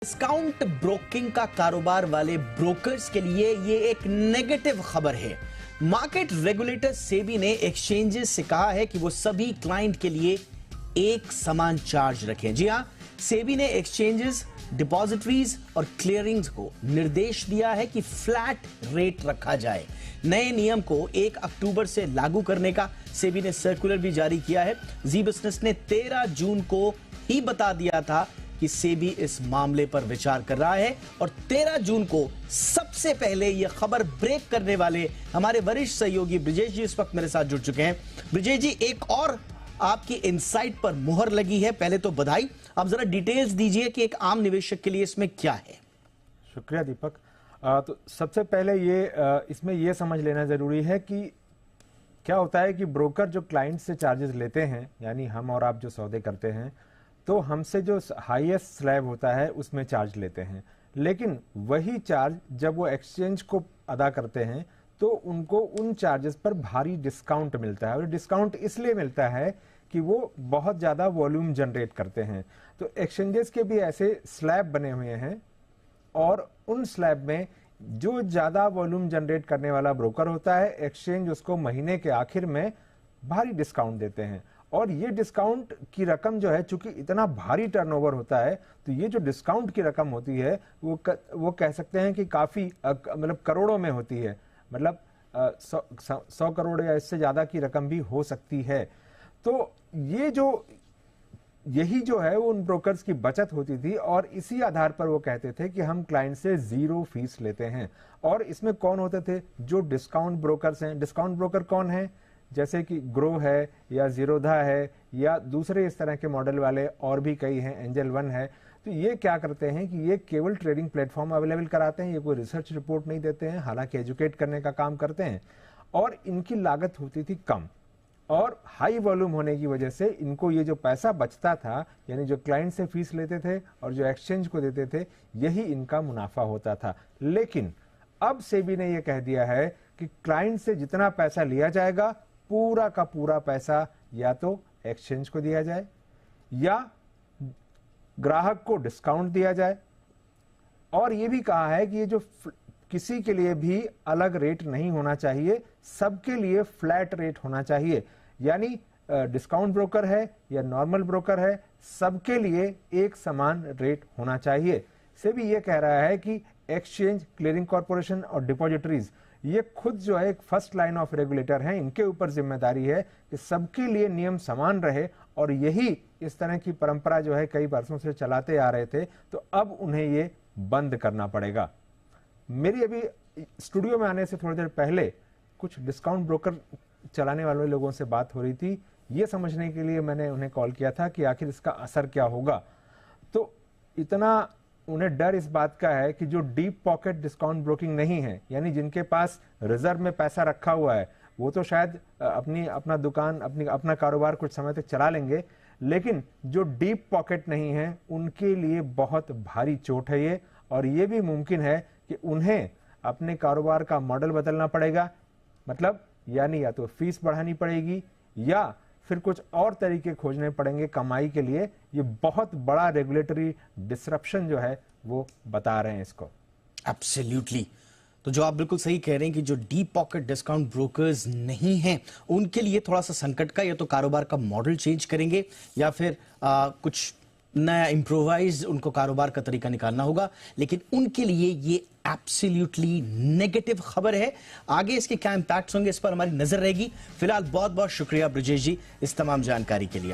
Discount broking का कारोबार वाले ब्रोकर्स के लिए ये एक नेगेटिव खबर है। मार्केट रेगुलेटर सेबी ने एक्सचेंजेस से कहा है कि वो सभी क्लाइंट के लिए एक समान चार्ज रखें। जी हां, सेबी ने एक्सचेंजेस, डिपॉजिटरीज और क्लियरिंग्स को निर्देश दिया है कि फ्लैट रेट रखा जाए। नए नियम को 1 अक्टूबर से लागू करने का सेबी ने सर्कुलर भी जारी किया है। जी बिजनेस ने 13 जून को ही बता दिया था कि सेबी इस मामले पर विचार कर रहा है और 13 जून को सबसे पहले यह खबर ब्रेक करने वाले हमारे वरिष्ठ सहयोगी ब्रिजेश जी इस वक्त मेरे साथ जुड़ चुके हैं। ब्रिजेश जी, एक और आपकी इनसाइट पर मुहर लगी है। पहले तो बधाई, आप जरा डिटेल्स दीजिए कि एक आम निवेशक के लिए इसमें क्या है। शुक्रिया दीपक। तो सबसे पहले इसमें यह समझ लेना जरूरी है कि क्या होता है कि ब्रोकर जो क्लाइंट से चार्जेस लेते हैं, यानी हम और आप जो सौदे करते हैं, तो हमसे जो हाईएस्ट स्लैब होता है उसमें चार्ज लेते हैं। लेकिन वही चार्ज जब वो एक्सचेंज को अदा करते हैं तो उनको उन चार्जेस पर भारी डिस्काउंट मिलता है। और डिस्काउंट इसलिए मिलता है कि वो बहुत ज़्यादा वॉल्यूम जनरेट करते हैं। तो एक्सचेंजेस के भी ऐसे स्लैब बने हुए हैं और उन स्लैब में जो ज़्यादा वॉल्यूम जनरेट करने वाला ब्रोकर होता है, एक्सचेंज उसको महीने के आखिर में भारी डिस्काउंट देते हैं। और ये डिस्काउंट की रकम जो है, चूंकि इतना भारी टर्नओवर होता है, तो ये जो डिस्काउंट की रकम होती है वो कह सकते हैं कि काफ़ी मतलब करोड़ों में होती है। मतलब 100 करोड़ या इससे ज़्यादा की रकम भी हो सकती है। तो यही जो है वो उन ब्रोकर्स की बचत होती थी और इसी आधार पर वो कहते थे कि हम क्लाइंट से 0 फीस लेते हैं। और इसमें कौन होते थे? जो डिस्काउंट ब्रोकर्स हैं। डिस्काउंट ब्रोकर कौन है? जैसे कि ग्रो है या जीरोधा है या दूसरे इस तरह के मॉडल वाले और भी कई हैं, एंजल वन है। तो ये क्या करते हैं कि ये केवल ट्रेडिंग प्लेटफॉर्म अवेलेबल कराते हैं, ये कोई रिसर्च रिपोर्ट नहीं देते हैं, हालांकि एजुकेट करने का काम करते हैं। और इनकी लागत होती थी कम और हाई वॉल्यूम होने की वजह से इनको ये जो पैसा बचता था, यानी जो क्लाइंट से फीस लेते थे और जो एक्सचेंज को देते थे, यही इनका मुनाफा होता था। लेकिन अब सेबी ने यह कह दिया है कि क्लाइंट से जितना पैसा लिया जाएगा, पूरा का पूरा पैसा या तो एक्सचेंज को दिया जाए या ग्राहक को डिस्काउंट दिया जाए। और यह भी कहा है कि ये जो किसी के लिए भी अलग रेट नहीं होना चाहिए, सबके लिए फ्लैट रेट होना चाहिए। यानी डिस्काउंट ब्रोकर है या नॉर्मल ब्रोकर है, सबके लिए एक समान रेट होना चाहिए। से भी यह कह रहा है कि एक्सचेंज, क्लियरिंग कॉर्पोरेशन और डिपॉजिटरीज ये खुद जो है एक फर्स्ट लाइन ऑफ रेगुलेटर हैं, इनके ऊपर जिम्मेदारी है कि सबके लिए नियम समान रहे। और यही इस तरह की परंपरा जो है कई वर्षों से चलाते आ रहे थे, तो अब उन्हें ये बंद करना पड़ेगा। मेरी अभी स्टूडियो में आने से थोड़ी देर पहले कुछ डिस्काउंट ब्रोकर चलाने वाले लोगों से बात हो रही थी। ये समझने के लिए मैंने उन्हें कॉल किया था कि आखिर इसका असर क्या होगा। तो इतना उन्हें डर इस बात का है कि जो डीप पॉकेट डिस्काउंट ब्रोकिंग नहीं है, यानी जिनके पास रिजर्व में पैसा रखा हुआ है, वो तो शायद अपना दुकान, अपना कारोबार कुछ समय तक चला लेंगे। लेकिन जो डीप पॉकेट नहीं है, उनके लिए बहुत भारी चोट है ये। और ये भी मुमकिन है कि उन्हें अपने कारोबार का मॉडल बदलना पड़ेगा। मतलब यानी या तो फीस बढ़ानी पड़ेगी या फिर कुछ और तरीके खोजने पड़ेंगे कमाई के लिए। ये बहुत बड़ा रेगुलेटरी डिसरप्शन जो है वो बता रहे हैं इसको। एब्सोल्युटली। तो जो आप बिल्कुल सही कह रहे हैं कि जो डीप पॉकेट डिस्काउंट ब्रोकर्स नहीं हैं, उनके लिए थोड़ा सा संकट का, या तो कारोबार का मॉडल चेंज करेंगे या फिर कुछ नया इम्प्रोवाइज उनको कारोबार का तरीका निकालना होगा। लेकिन उनके लिए ये एब्सोल्युटली नेगेटिव खबर है। आगे इसके क्या इंपैक्ट्स होंगे, इस पर हमारी नजर रहेगी। फिलहाल बहुत बहुत शुक्रिया ब्रिजेश जी इस तमाम जानकारी के लिए।